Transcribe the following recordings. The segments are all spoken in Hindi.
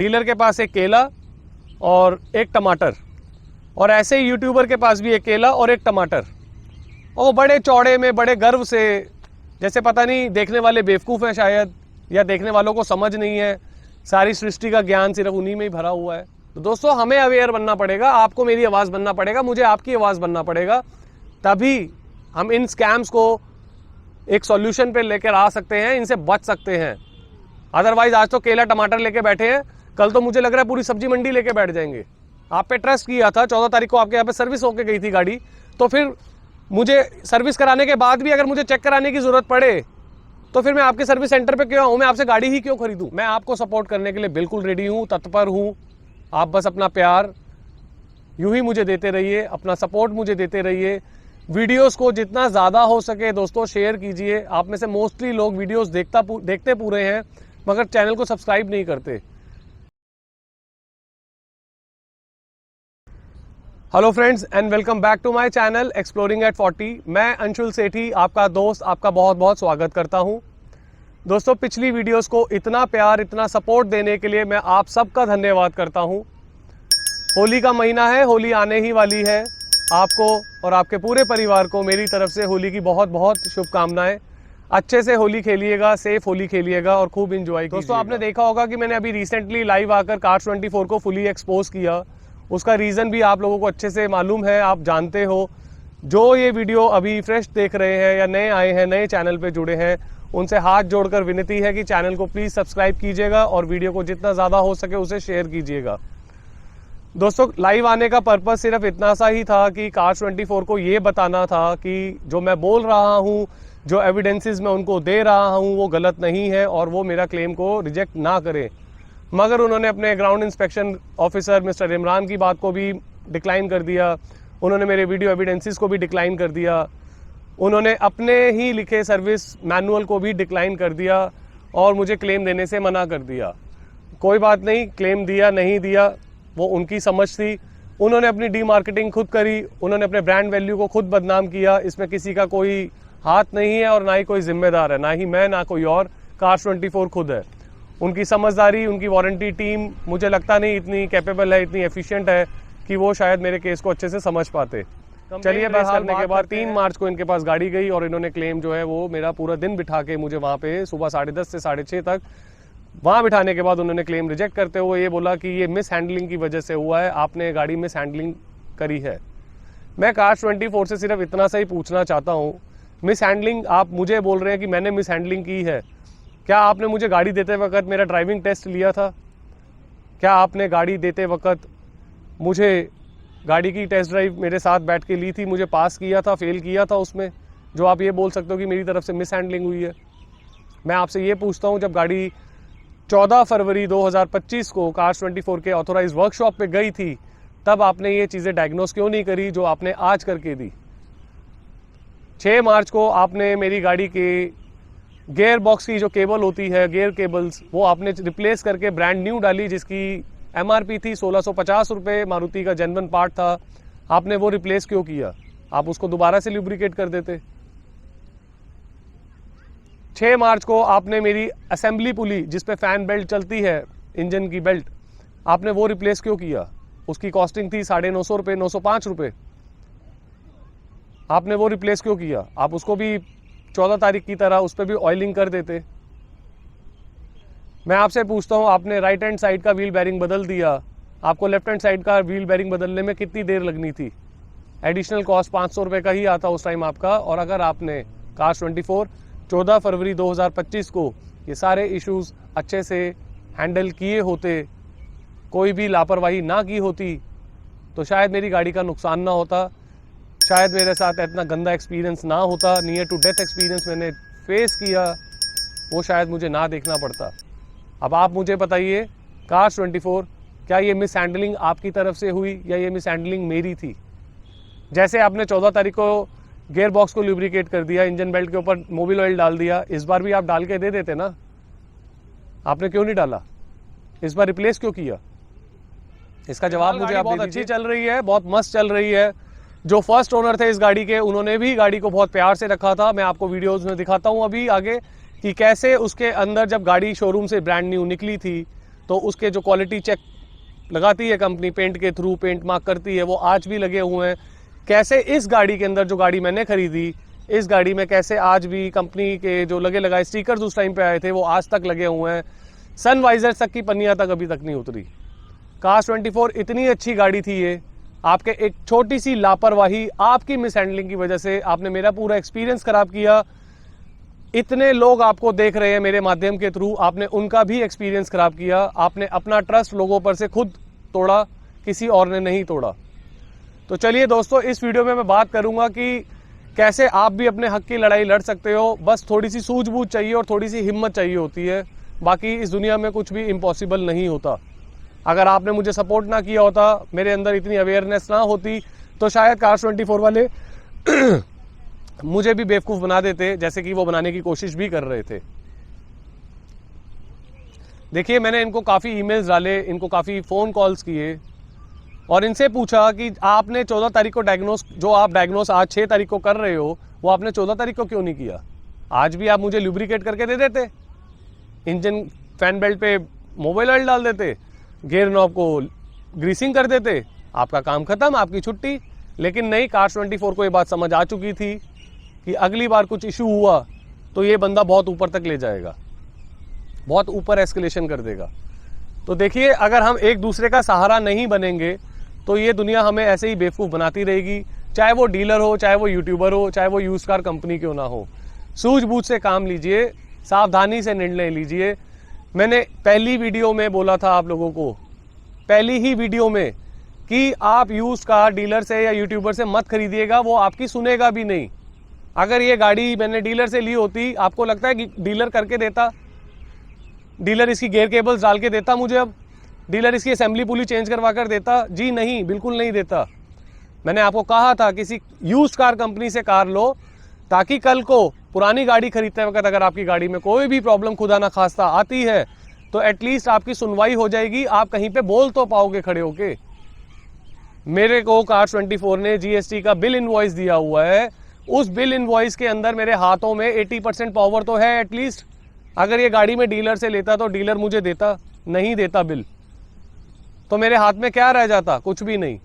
डीलर के पास एक केला और एक टमाटर, और ऐसे ही यूट्यूबर के पास भी एक केला और एक टमाटर, और बड़े चौड़े में बड़े गर्व से, जैसे पता नहीं देखने वाले बेवकूफ़ हैं शायद, या देखने वालों को समझ नहीं है, सारी सृष्टि का ज्ञान सिर्फ उन्हीं में ही भरा हुआ है। तो दोस्तों, हमें अवेयर बनना पड़ेगा, आपको मेरी आवाज़ बनना पड़ेगा, मुझे आपकी आवाज़ बनना पड़ेगा, तभी हम इन स्कैम्स को एक सॉल्यूशन पे लेकर आ सकते हैं, इनसे बच सकते हैं। अदरवाइज आज तो केला टमाटर लेके बैठे हैं, कल तो मुझे लग रहा है पूरी सब्जी मंडी लेके बैठ जाएंगे। आप पे ट्रस्ट किया था, 14 तारीख को आपके यहाँ पे सर्विस होके गई थी गाड़ी, तो फिर मुझे सर्विस कराने के बाद भी अगर मुझे चेक कराने की ज़रूरत पड़े तो फिर मैं आपके सर्विस सेंटर पे क्यों आऊँ, मैं आपसे गाड़ी ही क्यों खरीदूँ। मैं आपको सपोर्ट करने के लिए बिल्कुल रेडी हूँ, तत्पर हूँ। आप बस अपना प्यार यूं ही मुझे देते रहिए, अपना सपोर्ट मुझे देते रहिए। वीडियोस को जितना ज़्यादा हो सके दोस्तों शेयर कीजिए। आप में से मोस्टली लोग वीडियोस देखते पूरे हैं मगर चैनल को सब्सक्राइब नहीं करते। Hello friends and welcome back to my channel exploring at 40। मैं अंशुल सेठी, आपका दोस्त, आपका बहुत बहुत स्वागत करता हूं। दोस्तों, पिछली वीडियोस को इतना प्यार, इतना सपोर्ट देने के लिए मैं आप सबका धन्यवाद करता हूं। होली का महीना है, होली आने ही वाली है। आपको और आपके पूरे परिवार को मेरी तरफ से होली की बहुत बहुत शुभकामनाएं। अच्छे से होली खेलिएगा, सेफ होली खेलिएगा और खूब इंजॉय कीजिएगा। दोस्तों, आपने देखा होगा कि मैंने अभी रिसेंटली लाइव आकर कार्स 24 को फुली एक्सपोज किया। उसका रीज़न भी आप लोगों को अच्छे से मालूम है, आप जानते हो। जो ये वीडियो अभी फ्रेश देख रहे हैं या नए आए हैं, नए चैनल पे जुड़े हैं, उनसे हाथ जोड़कर विनती है कि चैनल को प्लीज़ सब्सक्राइब कीजिएगा और वीडियो को जितना ज़्यादा हो सके उसे शेयर कीजिएगा। दोस्तों, लाइव आने का पर्पज़ सिर्फ इतना सा ही था कि कार्स 24 को ये बताना था कि जो मैं बोल रहा हूँ, जो एविडेंसेस मैं उनको दे रहा हूँ, वो गलत नहीं है और वो मेरा क्लेम को रिजेक्ट ना करें। मगर उन्होंने अपने ground inspection officer mister Imran की बात को भी डिक्लाइन कर दिया। उन्होंने मेरे वीडियो एविडेंसेस को भी डिक्लाइन कर दिया। उन्होंने अपने ही लिखे सर्विस मैनुअल को भी डिक्लाइन कर दिया और मुझे क्लेम देने से मना कर दिया। कोई बात नहीं, क्लेम दिया नहीं दिया वो उनकी समझ थी। उन्होंने अपनी डीमार्केटिंग खुद करी, उन्होंने अपने ब्रांड वैल्यू को खुद बदनाम किया। इसमें किसी का कोई हाथ नहीं है और ना ही कोई जिम्मेदार है, ना ही मैं ना कोई और, कार्स 24 खुद है। उनकी समझदारी, उनकी वारंटी टीम मुझे लगता नहीं इतनी कैपेबल है, इतनी एफिशिएंट है कि वो शायद मेरे केस को अच्छे से समझ पाते। चलिए, बहस करने के बाद 3 मार्च को इनके पास गाड़ी गई और इन्होंने क्लेम जो है वो मेरा पूरा दिन बिठा के मुझे वहाँ पे सुबह 10:30 से 6:30 तक वहाँ बिठाने के बाद उन्होंने क्लेम रिजेक्ट करते हुए ये बोला कि ये मिस हैंडलिंग की वजह से हुआ है, आपने गाड़ी मिस हैंडलिंग करी है। मैं कार्स 24 से सिर्फ इतना सा ही पूछना चाहता हूँ, मिस हैंडलिंग आप मुझे बोल रहे हैं कि मैंने मिस हैंडलिंग की है, क्या आपने मुझे गाड़ी देते वक्त मेरा ड्राइविंग टेस्ट लिया था? क्या आपने गाड़ी देते वक्त मुझे गाड़ी की टेस्ट ड्राइव मेरे साथ बैठ के ली थी, मुझे पास किया था, फेल किया था उसमें, जो आप ये बोल सकते हो कि मेरी तरफ से मिस हैंडलिंग हुई है? मैं आपसे ये पूछता हूँ, जब गाड़ी 14 फरवरी 2025 को कार्स 24 के ऑथोराइज वर्कशॉप पे गई थी, तब आपने ये चीज़ें डायग्नोस क्यों नहीं करी जो आपने आज करके दी? 6 मार्च को आपने मेरी गाड़ी के गियर बॉक्स की जो केबल होती है, गियर केबल्स, वो आपने रिप्लेस करके ब्रांड न्यू डाली, जिसकी MRP थी 1650 रुपये, मारुति का जेन्युइन पार्ट था। आपने वो रिप्लेस क्यों किया? आप उसको दोबारा से लुब्रिकेट कर देते। 6 मार्च को आपने मेरी असेंबली पुली, जिस पे फैन बेल्ट चलती है, इंजन की बेल्ट, आपने वो रिप्लेस क्यों किया? उसकी कॉस्टिंग थी 950 रुपये, 905 रुपये। आपने वो रिप्लेस क्यों किया? आप उसको भी 14 तारीख की तरह उस पर भी ऑयलिंग कर देते। मैं आपसे पूछता हूँ, आपने राइट हैंड साइड का व्हील बेरिंग बदल दिया, आपको लेफ्ट हैंड साइड का व्हील बेरिंग बदलने में कितनी देर लगनी थी? एडिशनल कॉस्ट 500 रुपये का ही आता उस टाइम आपका। और अगर आपने कार्स 24 14 फरवरी 2025 को ये सारे इश्यूज अच्छे से हैंडल किए होते, कोई भी लापरवाही ना की होती, तो शायद मेरी गाड़ी का नुकसान ना होता, शायद मेरे साथ इतना गंदा एक्सपीरियंस ना होता, नियर टू डेथ एक्सपीरियंस मैंने फेस किया, वो शायद मुझे ना देखना पड़ता। अब आप मुझे बताइए, कार्स 24, क्या ये मिस हैंडलिंग आपकी तरफ से हुई या ये मिस हैंडलिंग मेरी थी? जैसे आपने 14 तारीख को गियर बॉक्स को लुब्रिकेट कर दिया, इंजन बेल्ट के ऊपर मोबिल ऑयल डाल दिया, इस बार भी आप डाल के दे देते ना? आपने क्यों नहीं डाला? इस बार रिप्लेस क्यों किया? इसका जवाब मुझे आप बहुत अच्छी चल रही है, बहुत मस्त चल रही है। जो फर्स्ट ओनर थे इस गाड़ी के, उन्होंने भी गाड़ी को बहुत प्यार से रखा था। मैं आपको वीडियोस में दिखाता हूं अभी आगे कि कैसे उसके अंदर जब गाड़ी शोरूम से ब्रांड न्यू निकली थी तो उसके जो क्वालिटी चेक लगाती है कंपनी पेंट के थ्रू, पेंट मार्क करती है, वो आज भी लगे हुए हैं। कैसे इस गाड़ी के अंदर, जो गाड़ी मैंने खरीदी, इस गाड़ी में कैसे आज भी कंपनी के जो लगे लगाए स्टिकर्स उस टाइम पे आए थे वो आज तक लगे हुए हैं। सन वाइजर तक की पन्नियाँ तक अभी तक नहीं उतरी। कार्स 24 इतनी अच्छी गाड़ी थी ये, आपके एक छोटी सी लापरवाही, आपकी मिस हैंडलिंग की वजह से आपने मेरा पूरा एक्सपीरियंस खराब किया। इतने लोग आपको देख रहे हैं मेरे माध्यम के थ्रू, आपने उनका भी एक्सपीरियंस खराब किया। आपने अपना ट्रस्ट लोगों पर से खुद तोड़ा, किसी और ने नहीं तोड़ा। तो चलिए दोस्तों, इस वीडियो में मैं बात करूंगा कि कैसे आप भी अपने हक की लड़ाई लड़ सकते हो। बस थोड़ी सी सूझबूझ चाहिए और थोड़ी सी हिम्मत चाहिए होती है। बाकी इस दुनिया में कुछ भी इम्पॉसिबल नहीं होता। अगर आपने मुझे सपोर्ट ना किया होता, मेरे अंदर इतनी अवेयरनेस ना होती, तो शायद कार्स 24 वाले मुझे भी बेवकूफ़ बना देते, जैसे कि वो बनाने की कोशिश भी कर रहे थे। देखिए, मैंने इनको काफ़ी ईमेल्स डाले, इनको काफ़ी फ़ोन कॉल्स किए और इनसे पूछा कि आपने 14 तारीख को डायग्नोस, जो आप डायग्नोस आज 6 तारीख को कर रहे हो, वो आपने 14 तारीख को क्यों नहीं किया? आज भी आप मुझे ल्यूब्रिकेट करके दे देते, इंजन फैन बेल्ट पे मोबाइल ऑयल डाल देते, गियर नॉब को ग्रीसिंग कर देते, आपका काम खत्म, आपकी छुट्टी। लेकिन नहीं, कार्स 24 को ये बात समझ आ चुकी थी कि अगली बार कुछ इशू हुआ तो ये बंदा बहुत ऊपर तक ले जाएगा, बहुत ऊपर एस्केलेशन कर देगा। तो देखिए, अगर हम एक दूसरे का सहारा नहीं बनेंगे तो ये दुनिया हमें ऐसे ही बेवकूफ़ बनाती रहेगी, चाहे वो डीलर हो, चाहे वो यूट्यूबर हो, चाहे वो यूज कार कंपनी क्यों ना हो। सूझबूझ से काम लीजिए, सावधानी से निर्णय लीजिए। मैंने पहली वीडियो में बोला था आप लोगों को, पहली ही वीडियो में, कि आप यूज कार डीलर से या यूट्यूबर से मत खरीदिएगा, वो आपकी सुनेगा भी नहीं। अगर ये गाड़ी मैंने डीलर से ली होती, आपको लगता है कि डीलर करके देता, डीलर इसकी गियर केबल्स डाल के देता मुझे, अब डीलर इसकी असेंबली पुली चेंज करवा कर देता? जी नहीं, बिल्कुल नहीं देता। मैंने आपको कहा था किसी यूज्ड कार कंपनी से कार लो, ताकि कल को पुरानी गाड़ी खरीदते वक्त अगर आपकी गाड़ी में कोई भी प्रॉब्लम खुदा ना खास्ता आती है तो एटलीस्ट आपकी सुनवाई हो जाएगी, आप कहीं पे बोल तो पाओगे खड़े होके। मेरे को कार्स 24 ने जीएसटी का बिल इनवॉइस दिया हुआ है, उस बिल इनवॉइस के अंदर मेरे हाथों में 80% पावर तो है एटलीस्ट। अगर ये गाड़ी में डीलर से लेता तो डीलर मुझे देता, नहीं देता बिल, तो मेरे हाथ में क्या रह जाता? कुछ भी नहीं।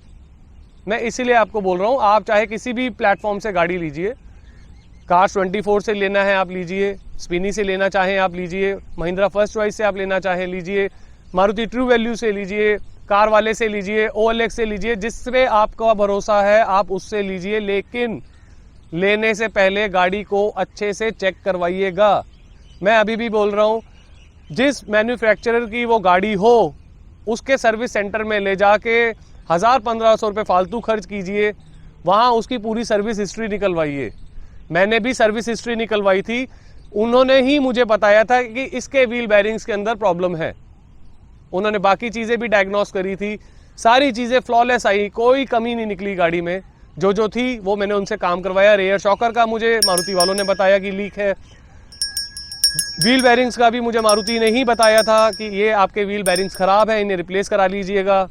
मैं इसीलिए आपको बोल रहा हूँ, आप चाहे किसी भी प्लेटफॉर्म से गाड़ी लीजिए, कार्स 24 से लेना है आप लीजिए, स्पिनी से लेना चाहें आप लीजिए, महिंद्रा फर्स्ट चॉइस से आप लेना चाहें लीजिए, मारुति ट्रू वैल्यू से लीजिए, कार वाले से लीजिए, OLX से लीजिए, जिससे आपका भरोसा है आप उससे लीजिए। लेकिन लेने से पहले गाड़ी को अच्छे से चेक करवाइएगा। मैं अभी भी बोल रहा हूँ, जिस मैन्युफैक्चरर की वो गाड़ी हो, उसके सर्विस सेंटर में ले जाके 1000-1500 रुपये फालतू खर्च कीजिए, वहाँ उसकी पूरी सर्विस हिस्ट्री निकलवाइए। मैंने भी सर्विस हिस्ट्री निकलवाई थी, उन्होंने ही मुझे बताया था कि इसके व्हील बैरिंग्स के अंदर प्रॉब्लम है। उन्होंने बाकी चीज़ें भी डायग्नोस करी थी, सारी चीज़ें फ्लॉलेस आई, कोई कमी नहीं निकली गाड़ी में। जो थी वो मैंने उनसे काम करवाया। रेयर शॉकर का मुझे मारुति वालों ने बताया कि लीक है, व्हील बैरिंग्स का भी मुझे मारुति ने ही बताया था कि ये आपके व्हील बैरिंग्स ख़राब है, इन्हें रिप्लेस करा लीजिएगा।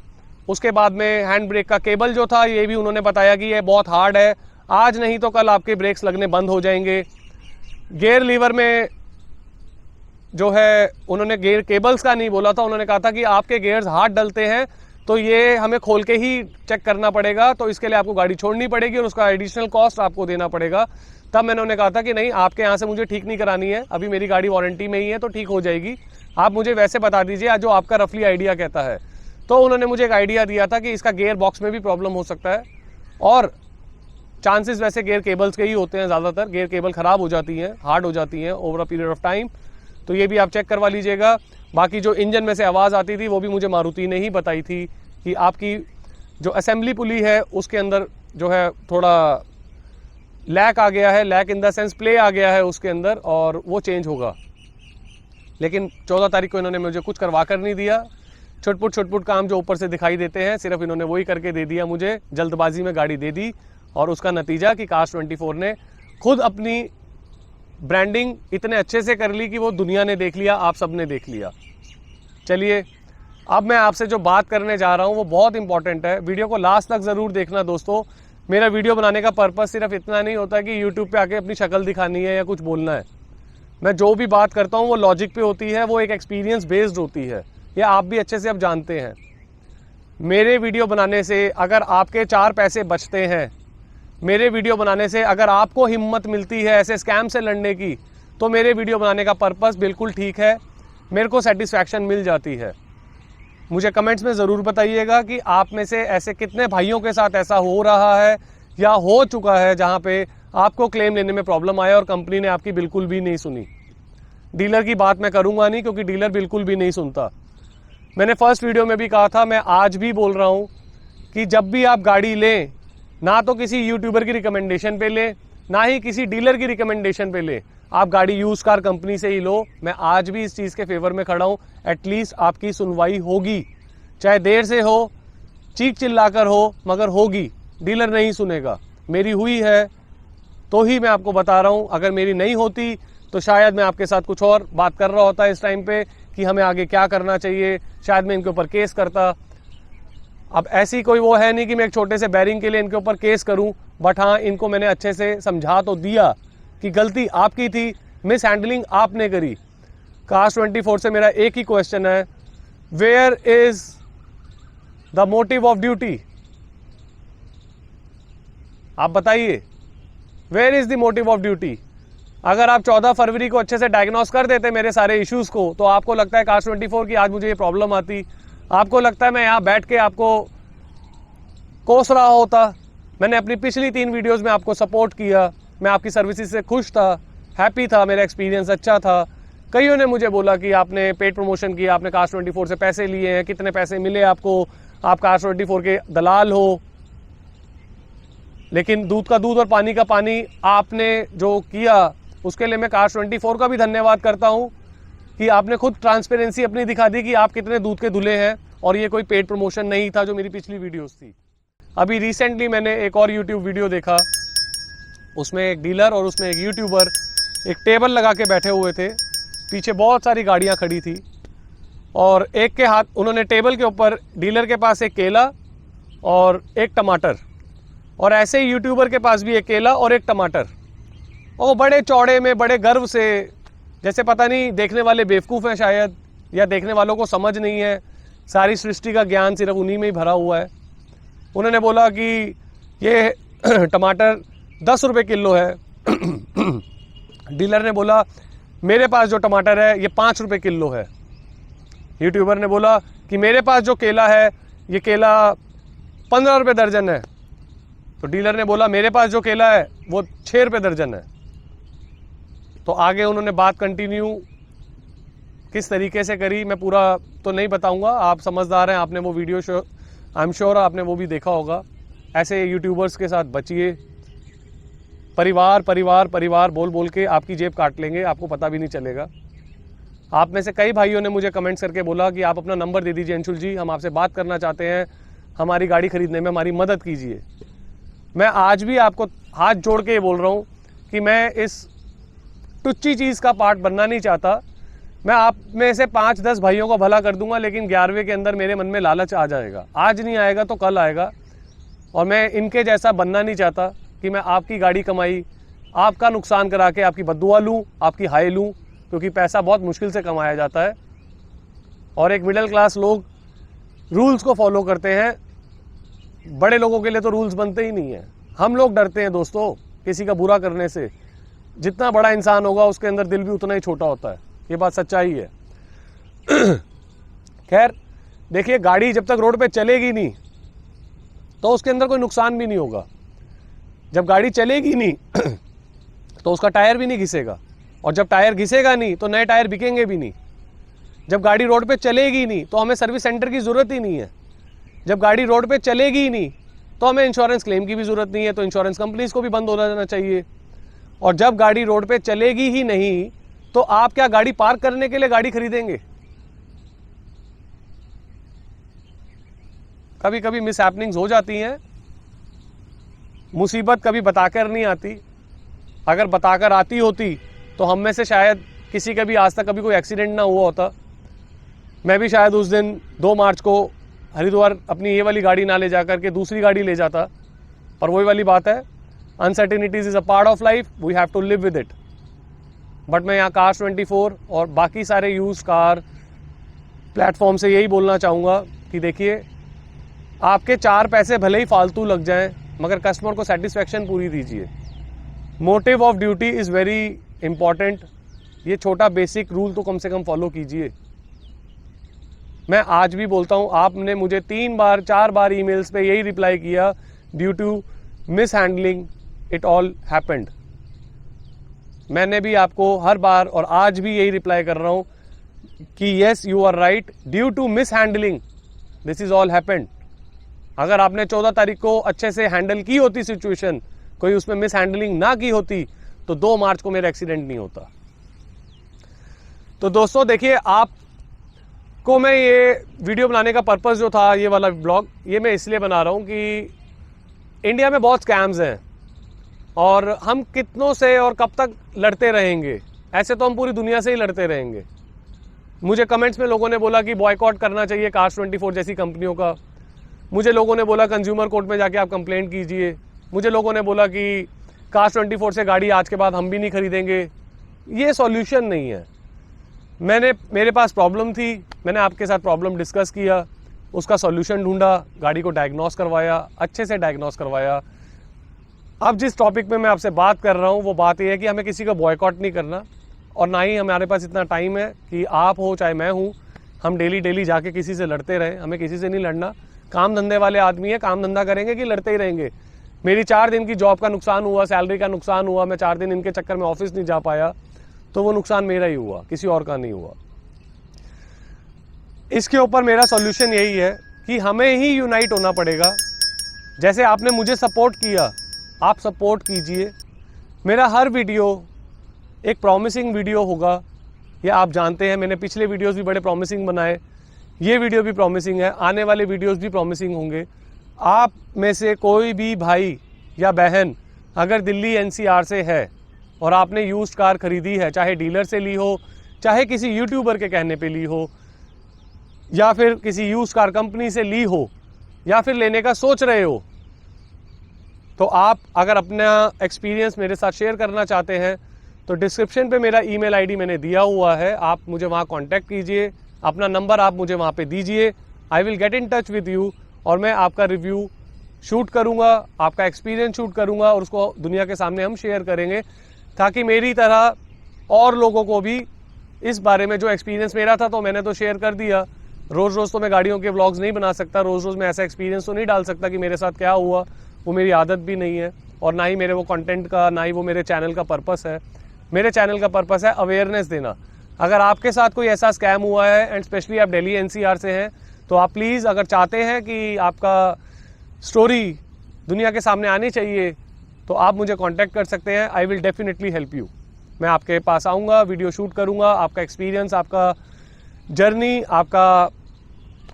उसके बाद में हैंड ब्रेक का केबल जो था, ये भी उन्होंने बताया कि ये बहुत हार्ड है, आज नहीं तो कल आपके ब्रेक्स लगने बंद हो जाएंगे। गियर लीवर में जो है, उन्होंने गियर केबल्स का नहीं बोला था, उन्होंने कहा था कि आपके गियर्स हार्ड डलते हैं तो ये हमें खोल के ही चेक करना पड़ेगा, तो इसके लिए आपको गाड़ी छोड़नी पड़ेगी और उसका एडिशनल कॉस्ट आपको देना पड़ेगा। तब मैंने उन्हें कहा था कि नहीं, आपके यहाँ से मुझे ठीक नहीं करानी है, अभी मेरी गाड़ी वारंटी में ही है तो ठीक हो जाएगी, आप मुझे वैसे बता दीजिए जो आपका रफली आइडिया कहता है। तो उन्होंने मुझे एक आइडिया दिया था कि इसका गियर बॉक्स में भी प्रॉब्लम हो सकता है, और चांसेस वैसे गियर केबल्स के ही होते हैं, ज़्यादातर गियर केबल ख़राब हो जाती हैं, हार्ड हो जाती हैं over a period of time, तो ये भी आप चेक करवा लीजिएगा। बाकी जो इंजन में से आवाज़ आती थी वो भी मुझे मारुति ने ही बताई थी कि आपकी जो असेंबली पुली है उसके अंदर जो है थोड़ा लैक आ गया है, lack in the sense play आ गया है उसके अंदर, और वो चेंज होगा। लेकिन 14 तारीख को इन्होंने मुझे कुछ करवा कर नहीं दिया। छुटपुट काम जो ऊपर से दिखाई देते हैं, सिर्फ इन्होंने वही करके दे दिया मुझे, जल्दबाजी में गाड़ी दे दी, और उसका नतीजा कि कार्स 24 ने खुद अपनी ब्रांडिंग इतने अच्छे से कर ली कि वो दुनिया ने देख लिया, आप सब ने देख लिया। चलिए, अब मैं आपसे जो बात करने जा रहा हूँ वो बहुत इंपॉर्टेंट है, वीडियो को लास्ट तक ज़रूर देखना दोस्तों। मेरा वीडियो बनाने का पर्पस सिर्फ इतना नहीं होता कि यूट्यूब पे आके अपनी शक्ल दिखानी है या कुछ बोलना है। मैं जो भी बात करता हूँ वो लॉजिक पे होती है, वो एक एक्सपीरियंस बेस्ड होती है। ये आप भी अच्छे से अब जानते हैं। मेरे वीडियो बनाने से अगर आपके 4 पैसे बचते हैं, मेरे वीडियो बनाने से अगर आपको हिम्मत मिलती है ऐसे स्कैम से लड़ने की, तो मेरे वीडियो बनाने का पर्पस बिल्कुल ठीक है, मेरे को सेटिस्फैक्शन मिल जाती है। मुझे कमेंट्स में ज़रूर बताइएगा कि आप में से ऐसे कितने भाइयों के साथ ऐसा हो रहा है या हो चुका है जहां पे आपको क्लेम लेने में प्रॉब्लम आया और कंपनी ने आपकी बिल्कुल भी नहीं सुनी। डीलर की बात मैं करूंगा नहीं, क्योंकि डीलर बिल्कुल भी नहीं सुनता। मैंने फर्स्ट वीडियो में भी कहा था, मैं आज भी बोल रहा हूं कि जब भी आप गाड़ी लें, ना तो किसी यूट्यूबर की रिकमेंडेशन पे लें, ना ही किसी डीलर की रिकमेंडेशन पे लें, आप गाड़ी यूज कार कंपनी से ही लो। मैं आज भी इस चीज़ के फेवर में खड़ा हूं। एटलीस्ट आपकी सुनवाई होगी, चाहे देर से हो, चीख चिल्लाकर हो, मगर होगी। डीलर नहीं सुनेगा। मेरी हुई है तो ही मैं आपको बता रहा हूं, अगर मेरी नहीं होती तो शायद मैं आपके साथ कुछ और बात कर रहा होता इस टाइम पे कि हमें आगे क्या करना चाहिए, शायद मैं इनके ऊपर केस करता। अब ऐसी कोई वो है नहीं कि मैं एक छोटे से बैरिंग के लिए इनके ऊपर केस करूं, बट हाँ, इनको मैंने अच्छे से समझा तो दिया कि गलती आपकी थी, मिस हैंडलिंग आपने करी। कास्ट 24 से मेरा एक ही क्वेश्चन है, where is the motive of duty? आप बताइए, where is the motive of duty? अगर आप 14 फरवरी को अच्छे से डायग्नोस कर देते मेरे सारे इश्यूज को, तो आपको लगता है कास्ट 24 की आज मुझे ये प्रॉब्लम आती? आपको लगता है मैं यहाँ बैठ के आपको कोस रहा होता? मैंने अपनी पिछली 3 वीडियोस में आपको सपोर्ट किया, मैं आपकी सर्विसेज से खुश था, हैप्पी था, मेरा एक्सपीरियंस अच्छा था। कईयों ने मुझे बोला कि आपने पेड प्रमोशन किया, आपने कास्ट 24 से पैसे लिए हैं, कितने पैसे मिले आपको, आप कास्ट 24 के दलाल हो। लेकिन दूध का दूध और पानी का पानी आपने जो किया, उसके लिए मैं कास्ट 24 का भी धन्यवाद करता हूं कि आपने खुद ट्रांसपेरेंसी अपनी दिखा दी कि आप कितने दूध के धुले हैं, और ये कोई पेड प्रमोशन नहीं था जो मेरी पिछली वीडियोस थी। अभी रिसेंटली मैंने एक और यूट्यूब वीडियो देखा, उसमें एक डीलर और उसमें एक यूट्यूबर एक टेबल लगा के बैठे हुए थे, पीछे बहुत सारी गाड़ियां खड़ी थी, और एक के हाथ, उन्होंने टेबल के ऊपर डीलर के पास एक केला और एक टमाटर, और ऐसे ही यूट्यूबर के पास भी एक केला और एक टमाटर, और वो बड़े चौड़े में बड़े गर्व से, जैसे पता नहीं देखने वाले बेवकूफ़ हैं शायद, या देखने वालों को समझ नहीं है, सारी सृष्टि का ज्ञान सिर्फ उन्हीं में ही भरा हुआ है। उन्होंने बोला कि ये टमाटर 10 रुपये किलो है। डीलर ने बोला मेरे पास जो टमाटर है ये 5 रुपये किलो है। यूट्यूबर ने बोला कि मेरे पास जो केला है ये केला 15 रुपये दर्जन है। तो डीलर ने बोला मेरे पास जो केला है वो 6 रुपये दर्जन है। तो आगे उन्होंने बात कंटिन्यू किस तरीके से करी मैं पूरा तो नहीं बताऊंगा, आप समझदार हैं, आपने वो वीडियो आई एम श्योर आपने वो भी देखा होगा। ऐसे यूट्यूबर्स के साथ बचिए, परिवार परिवार परिवार बोल बोल के आपकी जेब काट लेंगे, आपको पता भी नहीं चलेगा। आप में से कई भाइयों ने मुझे कमेंट्स करके बोला कि आप अपना नंबर दे दीजिए अंशुल जी, हम आपसे बात करना चाहते हैं, हमारी गाड़ी खरीदने में हमारी मदद कीजिए। मैं आज भी आपको हाथ जोड़ के बोल रहा हूँ कि मैं इस टुच्ची चीज़ का पार्ट बनना नहीं चाहता। मैं आप में से 5-10 भाइयों को भला कर दूंगा, लेकिन 11वें के अंदर मेरे मन में लालच आ जाएगा। आज नहीं आएगा तो कल आएगा, और मैं इनके जैसा बनना नहीं चाहता कि मैं आपकी गाड़ी कमाई, आपका नुकसान करा के आपकी बद्दुआ लूँ, आपकी हाय लूँ, क्योंकि पैसा बहुत मुश्किल से कमाया जाता है। और एक मिडिल क्लास लोग रूल्स को फॉलो करते हैं, बड़े लोगों के लिए तो रूल्स बनते ही नहीं हैं। हम लोग डरते हैं दोस्तों किसी का बुरा करने से। जितना बड़ा इंसान होगा उसके अंदर दिल भी उतना ही छोटा होता है, ये बात सच्चाई है। खैर देखिए, गाड़ी जब तक रोड पे चलेगी नहीं तो उसके अंदर कोई नुकसान भी नहीं होगा। जब गाड़ी चलेगी नहीं तो उसका टायर भी नहीं घिसेगा, और जब टायर घिसेगा नहीं तो नए टायर बिकेंगे भी नहीं। जब गाड़ी रोड पे चलेगी नहीं तो हमें सर्विस सेंटर की ज़रूरत ही नहीं है। जब गाड़ी रोड पे चलेगी ही नहीं तो हमें इंश्योरेंस क्लेम की भी ज़रूरत नहीं है, तो इंश्योरेंस कंपनीज को भी बंद हो जाना चाहिए। और जब गाड़ी रोड पे चलेगी ही नहीं तो आप क्या गाड़ी पार्क करने के लिए गाड़ी खरीदेंगे? कभी कभी मिस हैपनिंग्स हो जाती हैं। मुसीबत कभी बताकर नहीं आती, अगर बताकर आती होती तो हम में से शायद किसी का भी आज तक कभी कोई एक्सीडेंट ना हुआ होता। मैं भी शायद उस दिन 2 मार्च को हरिद्वार अपनी ये वाली गाड़ी ना ले जाकर के दूसरी गाड़ी ले जाता। पर वही वाली बात है, uncertainties is a part of life, we have to live with it. But मैं यहाँ कास्ट 24 और बाकी सारे यूज कार प्लेटफॉर्म से यही बोलना चाहूँगा कि देखिए, आपके 4 पैसे भले ही फालतू लग जाएं, मगर कस्टमर को सेटिस्फेक्शन पूरी दीजिए। Motive of duty is very important. ये छोटा बेसिक रूल तो कम से कम फॉलो कीजिए। मैं आज भी बोलता हूँ, आपने मुझे 3 बार 4 बार ईमेल्स पे यही रिप्लाई किया, due to mishandling it all happened. मैंने भी आपको हर बार और आज भी यही रिप्लाई कर रहा हूँ कि yes you are right, due to mishandling this is all happened. अगर आपने 14 तारीख को अच्छे से हैंडल की होती सिचुएशन, कोई उसमें मिस हैंडलिंग ना की होती, तो 2 मार्च को मेरा एक्सीडेंट नहीं होता। तो दोस्तों देखिए, आपको मैं ये वीडियो बनाने का पर्पस जो था, ये वाला ब्लॉग, ये मैं इसलिए बना रहा हूँ कि इंडिया में बहुत स्कैम्स हैं और हम कितनों से और कब तक लड़ते रहेंगे। ऐसे तो हम पूरी दुनिया से ही लड़ते रहेंगे। मुझे कमेंट्स में लोगों ने बोला कि बॉयकॉट करना चाहिए Cars24 जैसी कंपनियों का। मुझे लोगों ने बोला कंज्यूमर कोर्ट में जाके आप कंप्लेंट कीजिए। मुझे लोगों ने बोला कि Cars24 से गाड़ी आज के बाद हम भी नहीं खरीदेंगे। ये सॉल्यूशन नहीं है। मेरे पास प्रॉब्लम थी, मैंने आपके साथ प्रॉब्लम डिस्कस किया, उसका सॉल्यूशन ढूंढा, गाड़ी को डायग्नोस करवाया, अच्छे से डायग्नोस करवाया। अब जिस टॉपिक में मैं आपसे बात कर रहा हूँ वो बात यह है कि हमें किसी का बॉयकॉट नहीं करना, और ना ही हमारे पास इतना टाइम है कि आप हो चाहे मैं हूँ, हम डेली जाके किसी से लड़ते रहें। हमें किसी से नहीं लड़ना। काम धंधे वाले आदमी है, काम धंधा करेंगे कि लड़ते ही रहेंगे। मेरी 4 दिन की जॉब का नुकसान हुआ, सैलरी का नुकसान हुआ, मैं 4 दिन इनके चक्कर में ऑफिस नहीं जा पाया, तो वो नुकसान मेरा ही हुआ, किसी और का नहीं हुआ। इसके ऊपर मेरा सॉल्यूशन यही है कि हमें ही यूनाइट होना पड़ेगा। जैसे आपने मुझे सपोर्ट किया, आप सपोर्ट कीजिए। मेरा हर वीडियो एक प्रॉमिसिंग वीडियो होगा, ये आप जानते हैं। मैंने पिछले वीडियोस भी बड़े प्रॉमिसिंग बनाए, ये वीडियो भी प्रॉमिसिंग है, आने वाले वीडियोस भी प्रॉमिसिंग होंगे। आप में से कोई भी भाई या बहन अगर दिल्ली एनसीआर से है और आपने यूज्ड कार खरीदी है, चाहे डीलर से ली हो, चाहे किसी यूट्यूबर के कहने पे ली हो, या फिर किसी यूज्ड कार कंपनी से ली हो, या फिर लेने का सोच रहे हो, तो आप अगर अपना एक्सपीरियंस मेरे साथ शेयर करना चाहते हैं तो डिस्क्रिप्शन पे मेरा ईमेल आईडी मैंने दिया हुआ है, आप मुझे वहाँ कांटेक्ट कीजिए, अपना नंबर आप मुझे वहाँ पे दीजिए। I will get in touch with you और मैं आपका रिव्यू शूट करूँगा, आपका एक्सपीरियंस शूट करूँगा और उसको दुनिया के सामने हम शेयर करेंगे, ताकि मेरी तरह और लोगों को भी इस बारे में, जो एक्सपीरियंस मेरा था तो मैंने तो शेयर कर दिया। रोज़ रोज़ तो मैं गाड़ियों के व्लॉग्स नहीं बना सकता, रोज़ रोज़ मैं ऐसा एक्सपीरियंस तो नहीं डाल सकता कि मेरे साथ क्या हुआ, वो मेरी आदत भी नहीं है और ना ही मेरे वो कंटेंट का, ना ही वो मेरे चैनल का पर्पस है। मेरे चैनल का पर्पस है अवेयरनेस देना। अगर आपके साथ कोई ऐसा स्कैम हुआ है एंड स्पेशली आप दिल्ली एनसीआर से हैं, तो आप प्लीज़, अगर चाहते हैं कि आपका स्टोरी दुनिया के सामने आनी चाहिए, तो आप मुझे कांटेक्ट कर सकते हैं। I will definitely help you. मैं आपके पास आऊँगा, वीडियो शूट करूँगा, आपका एक्सपीरियंस, आपका जर्नी, आपका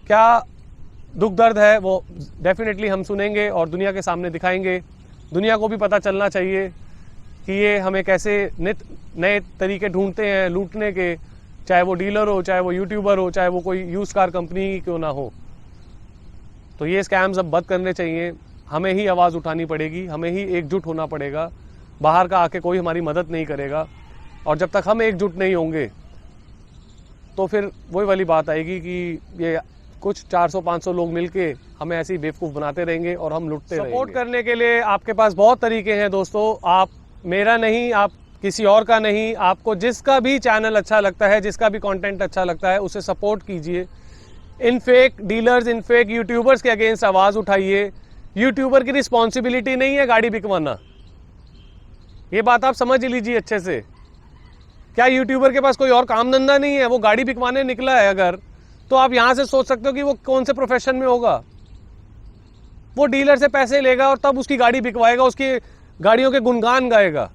क्या दुख दर्द है वो डेफिनेटली हम सुनेंगे और दुनिया के सामने दिखाएंगे। दुनिया को भी पता चलना चाहिए कि ये हमें कैसे नित नए तरीके ढूंढते हैं लूटने के, चाहे वो डीलर हो, चाहे वो यूट्यूबर हो, चाहे वो कोई यूज्ड कार कंपनी क्यों ना हो। तो ये स्कैम्स अब बंद करने चाहिए। हमें ही आवाज़ उठानी पड़ेगी, हमें ही एकजुट होना पड़ेगा। बाहर का आके कोई हमारी मदद नहीं करेगा, और जब तक हम एकजुट नहीं होंगे तो फिर वही वाली बात आएगी कि ये कुछ 400-500 लोग मिलके हमें ऐसे ही बेवकूफ़ बनाते रहेंगे और हम लुटते रहेंगे। सपोर्ट करने के लिए आपके पास बहुत तरीके हैं दोस्तों। आप मेरा नहीं, आप किसी और का नहीं, आपको जिसका भी चैनल अच्छा लगता है, जिसका भी कंटेंट अच्छा लगता है, उसे सपोर्ट कीजिए। इन फेक डीलर्स, इन फेक यूट्यूबर्स के अगेंस्ट आवाज़ उठाइए। यूट्यूबर की रिस्पॉन्सिबिलिटी नहीं है गाड़ी बिकवाना, ये बात आप समझ लीजिए अच्छे से। क्या यूट्यूबर के पास कोई और काम धंधा नहीं है? वो गाड़ी बिकवाने निकला है अगर, तो आप यहाँ से सोच सकते हो कि वो कौन से प्रोफेशन में होगा। वो डीलर से पैसे लेगा और तब उसकी गाड़ी बिकवाएगा, उसकी गाड़ियों के गुणगान गाएगा।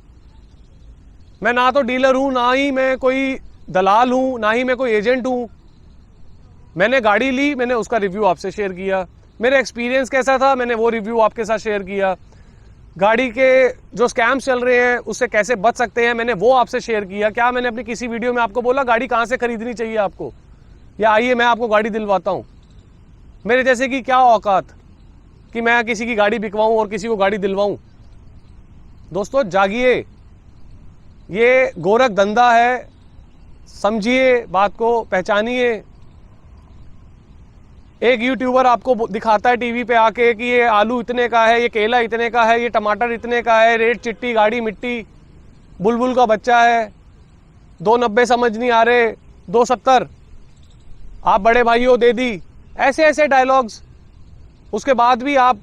मैं ना तो डीलर हूँ, ना ही मैं कोई दलाल हूँ, ना ही मैं कोई एजेंट हूँ। मैंने गाड़ी ली, मैंने उसका रिव्यू आपसे शेयर किया। मेरा एक्सपीरियंस कैसा था, मैंने वो रिव्यू आपके साथ शेयर किया। गाड़ी के जो स्कैम्स चल रहे हैं उससे कैसे बच सकते हैं, मैंने वो आपसे शेयर किया। क्या मैंने अपनी किसी वीडियो में आपको बोला गाड़ी कहाँ से खरीदनी चाहिए आपको, या आइए मैं आपको गाड़ी दिलवाता हूँ? मेरे जैसे की क्या औकात कि मैं किसी की गाड़ी बिकवाऊँ और किसी को गाड़ी दिलवाऊँ? दोस्तों जागिए, ये गोरख धंधा है, समझिए बात को, पहचानिए। एक यूट्यूबर आपको दिखाता है टीवी पे आके कि ये आलू इतने का है, ये केला इतने का है, ये टमाटर इतने का है, रेट चिट्टी गाड़ी मिट्टी, बुलबुल का बच्चा है, 290 समझ नहीं आ रहे, 270 आप बड़े भाइयों दे दी, ऐसे ऐसे डायलॉग्स। उसके बाद भी आप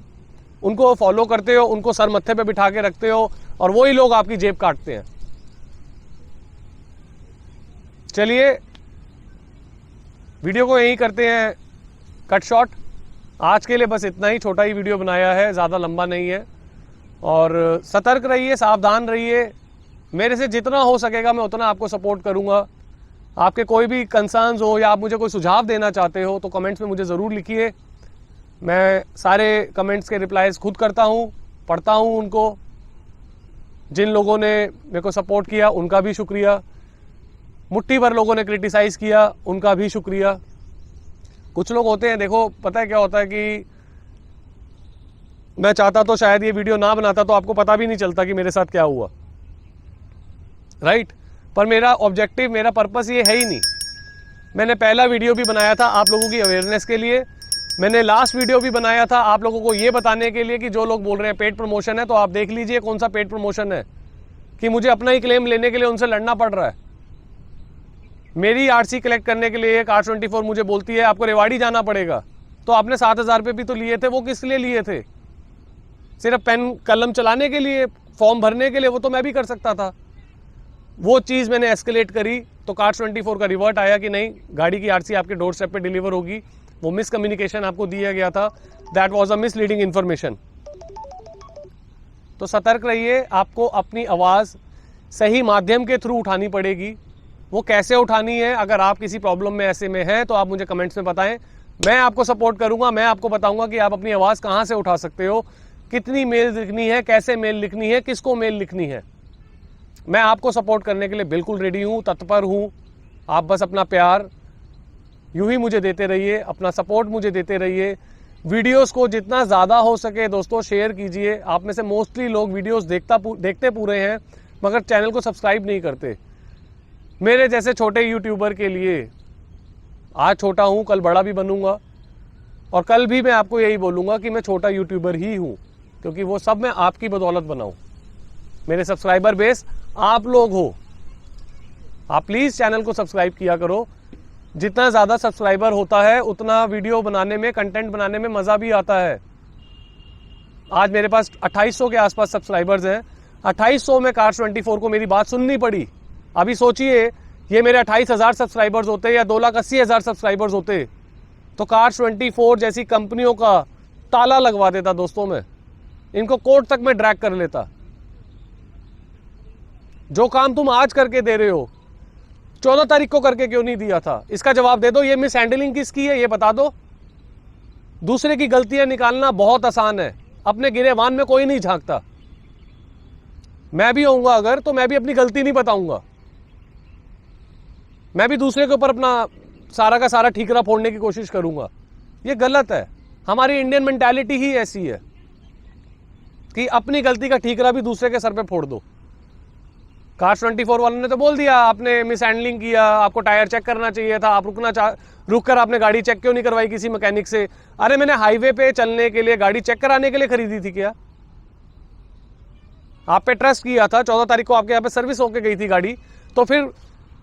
उनको फॉलो करते हो, उनको सर मत्थे पे बिठा के रखते हो और वही लोग आपकी जेब काटते हैं। चलिए वीडियो को यहीं करते हैं कट शॉट। आज के लिए बस इतना ही, छोटा ही वीडियो बनाया है, ज़्यादा लंबा नहीं है। और सतर्क रहिए, सावधान रहिए। मेरे से जितना हो सकेगा मैं उतना आपको सपोर्ट करूंगा। आपके कोई भी कंसर्न्स हो या आप मुझे कोई सुझाव देना चाहते हो तो कमेंट्स में मुझे ज़रूर लिखिए। मैं सारे कमेंट्स के रिप्लाईज खुद करता हूँ, पढ़ता हूँ उनको। जिन लोगों ने मेरे को सपोर्ट किया उनका भी शुक्रिया, मुट्ठी भर लोगों ने क्रिटिसाइज़ किया उनका भी शुक्रिया। कुछ लोग होते हैं, देखो पता है क्या होता है कि मैं चाहता तो शायद ये वीडियो ना बनाता तो आपको पता भी नहीं चलता कि मेरे साथ क्या हुआ, राइट। पर मेरा ऑब्जेक्टिव, मेरा पर्पस ये है ही नहीं। मैंने पहला वीडियो भी बनाया था आप लोगों की अवेयरनेस के लिए, मैंने लास्ट वीडियो भी बनाया था आप लोगों को ये बताने के लिए कि जो लोग बोल रहे हैं पेड प्रमोशन है, तो आप देख लीजिए कौन सा पेड प्रमोशन है कि मुझे अपना ही क्लेम लेने के लिए उनसे लड़ना पड़ रहा है। मेरी आरसी कलेक्ट करने के लिए कार24 मुझे बोलती है आपको रेवाड़ी जाना पड़ेगा, तो आपने 7,000 रुपये भी तो लिए थे, वो किस लिए लिए थे? सिर्फ पेन कलम चलाने के लिए, फॉर्म भरने के लिए? वो तो मैं भी कर सकता था। वो चीज़ मैंने एस्केलेट करी तो कार24 का रिवर्ट आया कि नहीं, गाड़ी की आरसी आपके डोर स्टेप पे डिलीवर होगी। वो मिस कम्युनिकेशन आपको दिया गया था, that was a misleading information. तो सतर्क रहिए, आपको अपनी आवाज़ सही माध्यम के थ्रू उठानी पड़ेगी। वो कैसे उठानी है, अगर आप किसी प्रॉब्लम में ऐसे में हैं तो आप मुझे कमेंट्स में बताएं, मैं आपको सपोर्ट करूंगा। मैं आपको बताऊंगा कि आप अपनी आवाज़ कहाँ से उठा सकते हो, कितनी मेल लिखनी है, कैसे मेल लिखनी है, किसको मेल लिखनी है। मैं आपको सपोर्ट करने के लिए बिल्कुल रेडी हूँ, तत्पर हूँ। आप बस अपना प्यार यूं ही मुझे देते रहिए, अपना सपोर्ट मुझे देते रहिए। वीडियोस को जितना ज़्यादा हो सके दोस्तों शेयर कीजिए। आप में से मोस्टली लोग वीडियोस देखते पूरे हैं मगर चैनल को सब्सक्राइब नहीं करते। मेरे जैसे छोटे यूट्यूबर के लिए, आज छोटा हूँ कल बड़ा भी बनूंगा, और कल भी मैं आपको यही बोलूँगा कि मैं छोटा यूट्यूबर ही हूँ, क्योंकि वो सब मैं आपकी बदौलत बनाऊँ। मेरे सब्सक्राइबर बेस आप लोग हो। आप प्लीज़ चैनल को सब्सक्राइब किया करो। जितना ज़्यादा सब्सक्राइबर होता है उतना वीडियो बनाने में, कंटेंट बनाने में मज़ा भी आता है। आज मेरे पास 2800 के आसपास सब्सक्राइबर्स हैं। 2800 में कार24 को मेरी बात सुननी पड़ी। अभी सोचिए, ये मेरे 28,000 सब्सक्राइबर्स होते या 2,80,000 सब्सक्राइबर्स होते तो कार24 जैसी कंपनियों का ताला लगवा देता दोस्तों मैं, इनको कोर्ट तक में ड्रैग कर लेता। जो काम तुम आज करके दे रहे हो 14 तारीख को करके क्यों नहीं दिया था? इसका जवाब दे दो। ये मिस हैंडलिंग किसकी है ये बता दो। दूसरे की गलतियां निकालना बहुत आसान है, अपने गिरेबान में कोई नहीं झांकता। मैं भी होऊंगा अगर, तो मैं भी अपनी गलती नहीं बताऊंगा। मैं भी दूसरे के ऊपर अपना सारा का सारा ठीकरा फोड़ने की कोशिश करूंगा। ये गलत है। हमारी इंडियन मेंटालिटी ही ऐसी है कि अपनी गलती का ठीकरा भी दूसरे के सर पे फोड़ दो। कार24 वालों ने तो बोल दिया आपने मिस हैंडलिंग किया, आपको टायर चेक करना चाहिए था, आप रुक कर आपने गाड़ी चेक क्यों नहीं करवाई किसी मैकेनिक से? अरे मैंने हाईवे पे चलने के लिए गाड़ी चेक कराने के लिए खरीदी थी क्या? आप पे ट्रस्ट किया था। 14 तारीख को आपके यहाँ पे सर्विस होके गई थी गाड़ी, तो फिर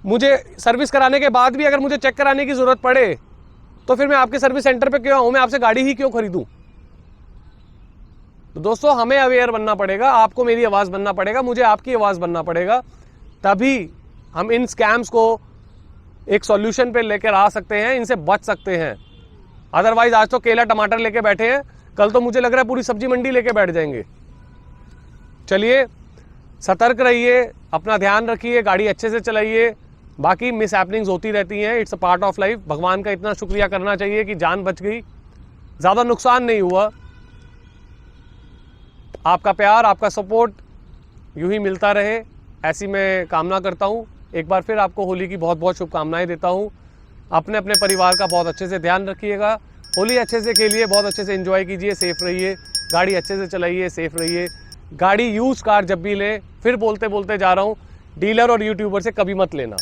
मुझे सर्विस कराने के बाद भी अगर मुझे चेक कराने की जरूरत पड़े तो फिर मैं आपके सर्विस सेंटर पे क्यों आऊँ? मैं आपसे गाड़ी ही क्यों खरीदूं? तो दोस्तों हमें अवेयर बनना पड़ेगा, आपको मेरी आवाज़ बनना पड़ेगा, मुझे आपकी आवाज़ बनना पड़ेगा, तभी हम इन स्कैम्स को एक सॉल्यूशन पे लेकर आ सकते हैं, इनसे बच सकते हैं। अदरवाइज आज तो केला टमाटर लेके बैठे हैं, कल तो मुझे लग रहा है पूरी सब्जी मंडी लेके बैठ जाएंगे। चलिए सतर्क रहिए, अपना ध्यान रखिए, गाड़ी अच्छे से चलाइए। बाकी मिस हैपनिंग्स होती रहती हैं, it's a part of life. भगवान का इतना शुक्रिया करना चाहिए कि जान बच गई, ज़्यादा नुकसान नहीं हुआ। आपका प्यार, आपका सपोर्ट यूं ही मिलता रहे, ऐसी मैं कामना करता हूं। एक बार फिर आपको होली की बहुत बहुत शुभकामनाएं देता हूं। अपने अपने परिवार का बहुत अच्छे से ध्यान रखिएगा। होली अच्छे से खेलिए, बहुत अच्छे से एंजॉय कीजिए, सेफ रहिए, गाड़ी अच्छे से चलाइए, सेफ रहिए। गाड़ी यूज कार जब भी लें, फिर बोलते बोलते जा रहा हूँ, डीलर और यूट्यूबर से कभी मत लेना।